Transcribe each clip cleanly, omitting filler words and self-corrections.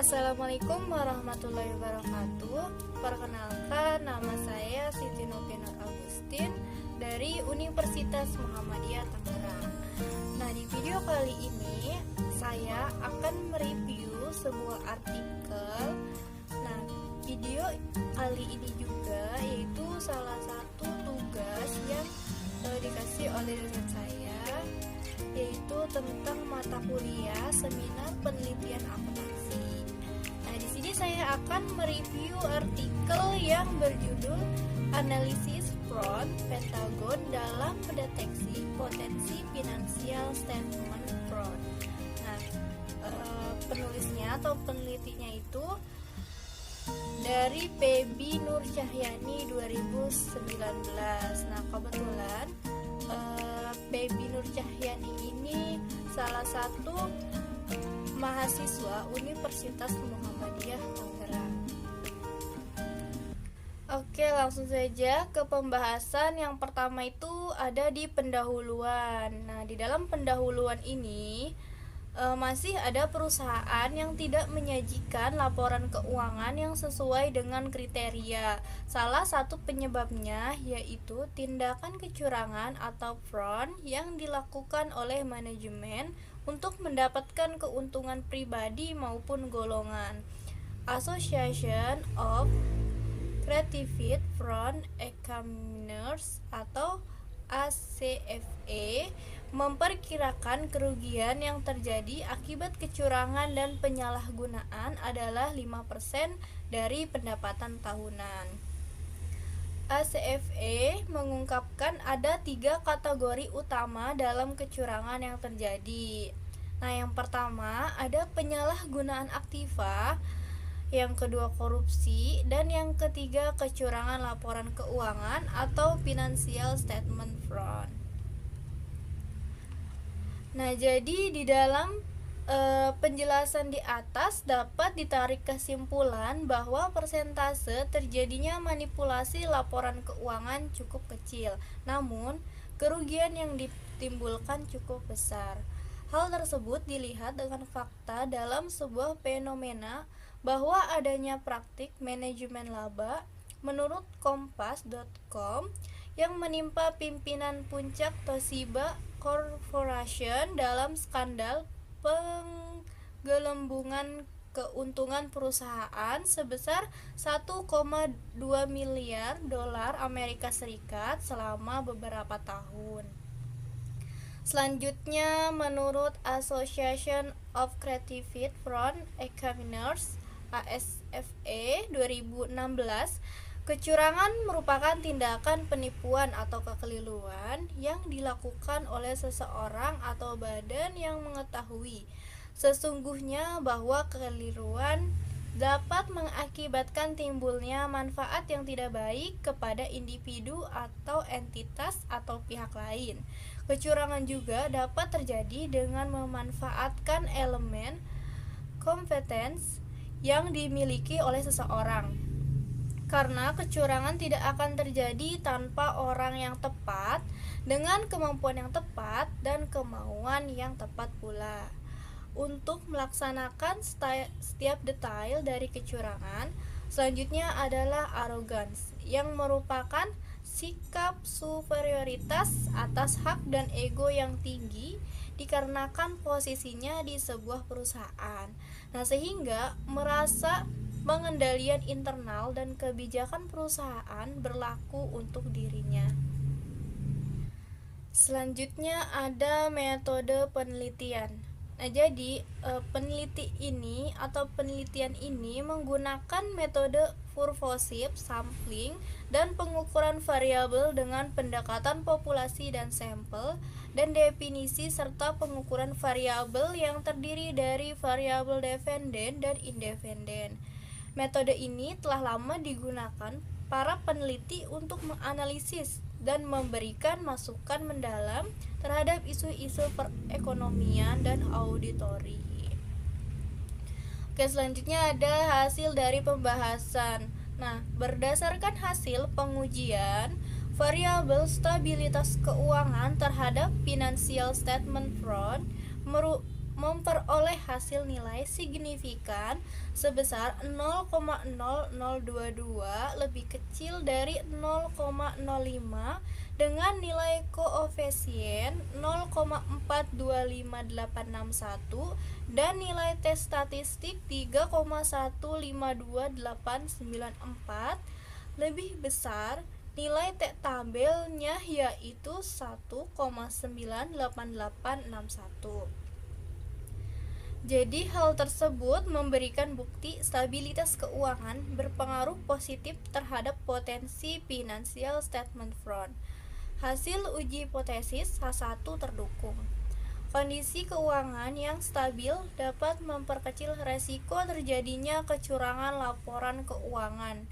Assalamualaikum warahmatullahi wabarakatuh. Perkenalkan, nama saya Siti Novianur Agustin dari Universitas Muhammadiyah Tangerang. Nah, di video kali ini saya akan mereview sebuah artikel. Nah, video kali ini juga yaitu salah satu tugas yang dikasih oleh dosen saya, yaitu tentang mata kuliah seminar penelitian akuntansi. Nah, di sini saya akan mereview artikel yang berjudul Analisis Fraud Pentagon dalam Mendeteksi Potensi Financial Statement Fraud. Nah, penulisnya atau penelitinya itu dari Pebi Nur Cahyani 2019. Nah, kebetulan Pebi Nur Cahyani ini salah satu mahasiswa Universitas Muhammadiyah Tangerang. Oke, langsung saja ke pembahasan. Yang pertama itu ada di pendahuluan. Nah, di dalam pendahuluan ini masih ada perusahaan yang tidak menyajikan laporan keuangan yang sesuai dengan kriteria. Salah satu penyebabnya yaitu tindakan kecurangan atau fraud yang dilakukan oleh manajemen untuk mendapatkan keuntungan pribadi maupun golongan. Association of Certified Fraud Examiners atau ACFE memperkirakan kerugian yang terjadi akibat kecurangan dan penyalahgunaan adalah 5% dari pendapatan tahunan. ACFE mengungkapkan ada 3 kategori utama dalam kecurangan yang terjadi. Nah, yang pertama ada penyalahgunaan aktiva, yang kedua korupsi, dan yang ketiga kecurangan laporan keuangan atau financial statement fraud. Nah, jadi di dalam penjelasan di atas dapat ditarik kesimpulan bahwa persentase terjadinya manipulasi laporan keuangan cukup kecil, namun kerugian yang ditimbulkan cukup besar. Hal tersebut dilihat dengan fakta dalam sebuah fenomena bahwa adanya praktik manajemen laba menurut kompas.com yang menimpa pimpinan puncak Toshiba Corporation dalam skandal penggelembungan keuntungan perusahaan sebesar 1,2 miliar dolar Amerika Serikat selama beberapa tahun. Selanjutnya, menurut Association of Certified Fraud Examiners ASFE 2016, kecurangan merupakan tindakan penipuan atau kekeliruan yang dilakukan oleh seseorang atau badan yang mengetahui sesungguhnya bahwa kekeliruan dapat mengakibatkan timbulnya manfaat yang tidak baik kepada individu atau entitas atau pihak lain. Kecurangan juga dapat terjadi dengan memanfaatkan elemen kompetens yang dimiliki oleh seseorang. Karena kecurangan tidak akan terjadi tanpa orang yang tepat, dengan kemampuan yang tepat dan kemauan yang tepat pula. Untuk melaksanakan setiap detail dari kecurangan, selanjutnya adalah arrogance, yang merupakan sikap superioritas atas hak dan ego yang tinggi dikarenakan posisinya di sebuah perusahaan. Nah, sehingga merasa pengendalian internal dan kebijakan perusahaan berlaku untuk dirinya. Selanjutnya ada metode penelitian. Nah, jadi penelitian ini menggunakan metode purposive sampling dan pengukuran variabel dengan pendekatan populasi dan sampel, dan definisi serta pengukuran variabel yang terdiri dari variabel dependen dan independen. Metode ini telah lama digunakan para peneliti untuk menganalisis dan memberikan masukan mendalam terhadap isu-isu perekonomian dan auditori. Oke, selanjutnya ada hasil dari pembahasan. Nah, berdasarkan hasil pengujian variabel stabilitas keuangan terhadap financial statement fraud memperoleh hasil nilai signifikan sebesar 0,0022 lebih kecil dari 0,05 dengan nilai koefisien 0,425861 dan nilai tes statistik 3,1528994 lebih besar nilai T tabelnya yaitu 1,98861. Jadi hal tersebut memberikan bukti stabilitas keuangan berpengaruh positif terhadap potensi financial statement fraud. Hasil uji hipotesis H1 terdukung. Kondisi keuangan yang stabil dapat memperkecil resiko terjadinya kecurangan laporan keuangan.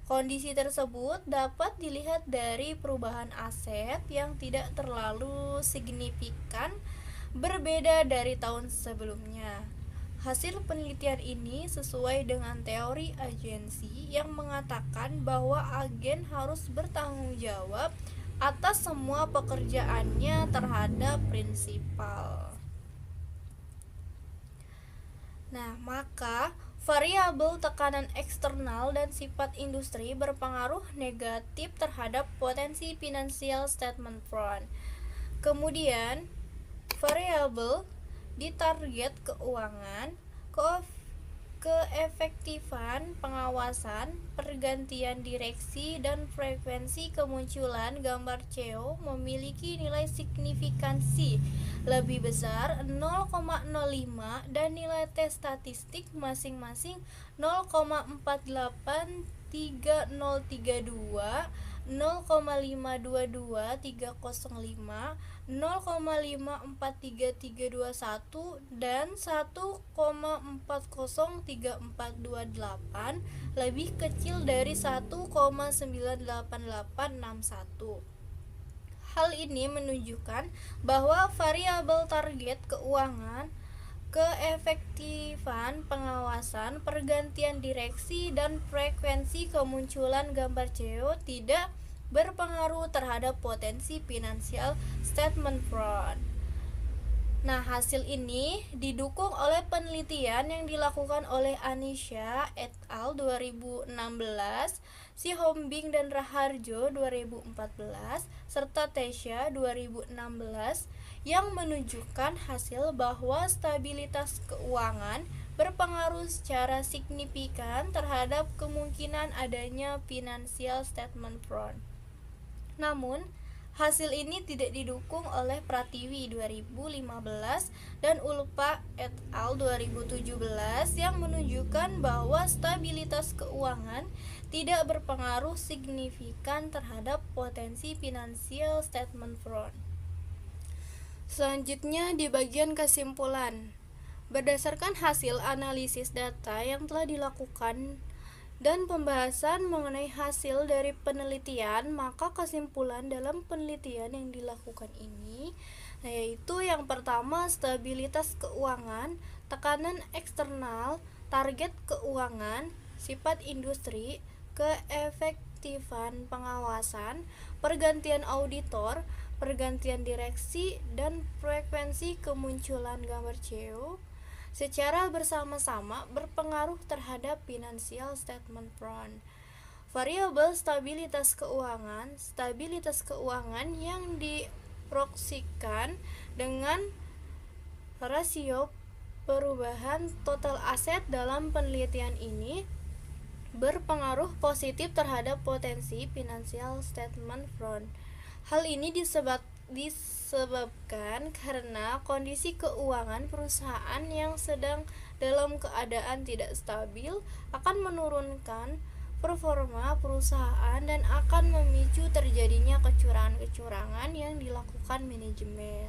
Kondisi tersebut dapat dilihat dari perubahan aset yang tidak terlalu signifikan berbeda dari tahun sebelumnya. Hasil penelitian ini sesuai dengan teori agensi yang mengatakan bahwa agen harus bertanggung jawab atas semua pekerjaannya terhadap prinsipal. Nah, maka variabel tekanan eksternal dan sifat industri berpengaruh negatif terhadap potensi financial statement fraud. Kemudian, variabel di target keuangan, keefektifan pengawasan, pergantian direksi, dan frekuensi kemunculan gambar CEO memiliki nilai signifikansi lebih besar 0,05 dan nilai tes statistik masing-masing 0,48332, 0,522305, 0,543321 dan 1,403428 lebih kecil dari 1,98861. Hal ini menunjukkan bahwa variabel target keuangan, keefektifan pengawasan, pergantian direksi, dan frekuensi kemunculan gambar CEO tidak berpengaruh terhadap potensi financial statement fraud. Nah, hasil ini didukung oleh penelitian yang dilakukan oleh Anisha et al. 2016, Sihombing dan Raharjo 2014, serta Tesha 2016 yang menunjukkan hasil bahwa stabilitas keuangan berpengaruh secara signifikan terhadap kemungkinan adanya financial statement fraud. Namun, hasil ini tidak didukung oleh Pratiwi 2015 dan Ulpa et al. 2017 yang menunjukkan bahwa stabilitas keuangan tidak berpengaruh signifikan terhadap potensi financial statement fraud. Selanjutnya di bagian kesimpulan. Berdasarkan hasil analisis data yang telah dilakukan dan pembahasan mengenai hasil dari penelitian, maka kesimpulan dalam penelitian yang dilakukan ini yaitu yang pertama, stabilitas keuangan, tekanan eksternal, target keuangan, sifat industri, keefektifan pengawasan, pergantian auditor, pergantian direksi, dan frekuensi kemunculan gambar CEO secara bersama-sama berpengaruh terhadap financial statement fraud. Variabel stabilitas keuangan yang diproyeksikan dengan rasio perubahan total aset dalam penelitian ini berpengaruh positif terhadap potensi financial statement fraud. Hal ini disebabkan karena kondisi keuangan perusahaan yang sedang dalam keadaan tidak stabil akan menurunkan performa perusahaan dan akan memicu terjadinya kecurangan-kecurangan yang dilakukan manajemen.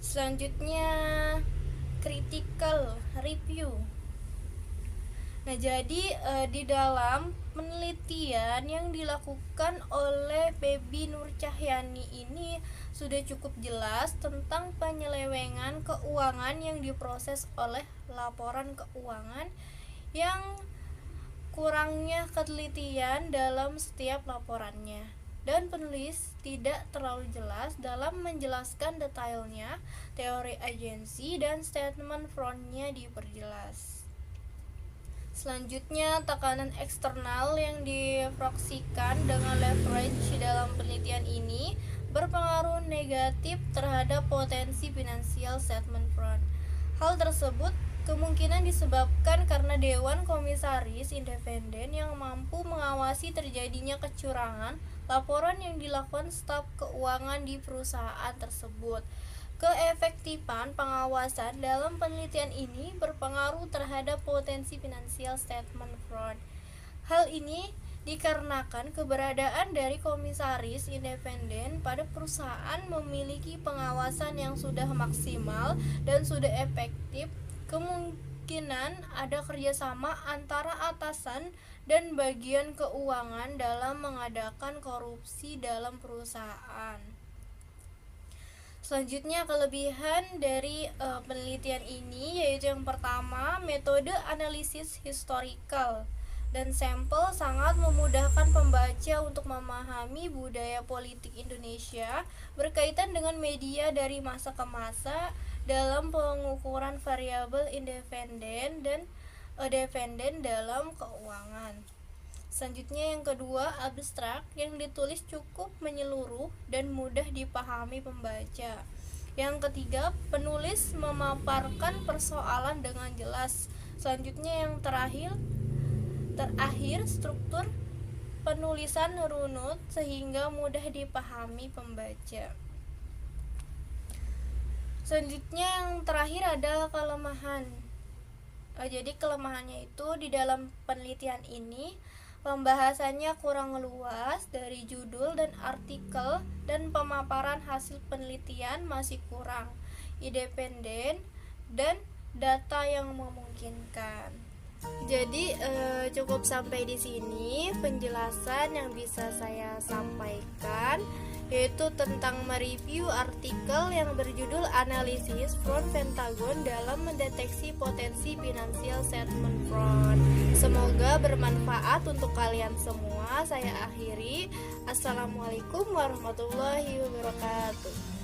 Selanjutnya, critical review. Nah, jadi di dalam penelitian yang dilakukan oleh Baby Nur Cahyani ini sudah cukup jelas tentang penyelewengan keuangan yang diproses oleh laporan keuangan yang kurangnya ketelitian dalam setiap laporannya. dan penulis tidak terlalu jelas dalam menjelaskan detailnya. Teori agensi dan statement frontnya diperjelas. Selanjutnya, tekanan eksternal yang diproksikan dengan leverage dalam penelitian ini berpengaruh negatif terhadap potensi finansial statement front. Hal tersebut kemungkinan disebabkan karena Dewan Komisaris Independen yang mampu mengawasi terjadinya kecurangan laporan yang dilakukan staf keuangan di perusahaan tersebut. Keefektifan pengawasan dalam penelitian ini berpengaruh terhadap potensi finansial statement fraud. Hal ini dikarenakan keberadaan dari komisaris independen pada perusahaan memiliki pengawasan yang sudah maksimal dan sudah efektif. Kemungkinan ada kerjasama antara atasan dan bagian keuangan dalam mengadakan korupsi dalam perusahaan. Selanjutnya, kelebihan dari penelitian ini yaitu yang pertama, metode analisis historical dan sampel sangat memudahkan pembaca untuk memahami budaya politik Indonesia berkaitan dengan media dari masa ke masa dalam pengukuran variabel independen dan dependen dalam keuangan. Selanjutnya yang kedua, abstrak yang ditulis cukup menyeluruh dan mudah dipahami pembaca. Yang ketiga, penulis memaparkan persoalan dengan jelas. Selanjutnya yang terakhir struktur penulisan runut sehingga mudah dipahami pembaca. Selanjutnya yang terakhir ada kelemahan. Jadi kelemahannya itu di dalam penelitian ini pembahasannya kurang luas dari judul dan artikel, dan pemaparan hasil penelitian masih kurang independen dan data yang memungkinkan. Jadi cukup sampai di sini penjelasan yang bisa saya sampaikan, yaitu tentang mereview artikel yang berjudul Analisis Front Pentagon dalam mendeteksi potensi financial statement fraud. Semoga bermanfaat untuk kalian semua. Saya akhiri. Assalamualaikum warahmatullahi wabarakatuh.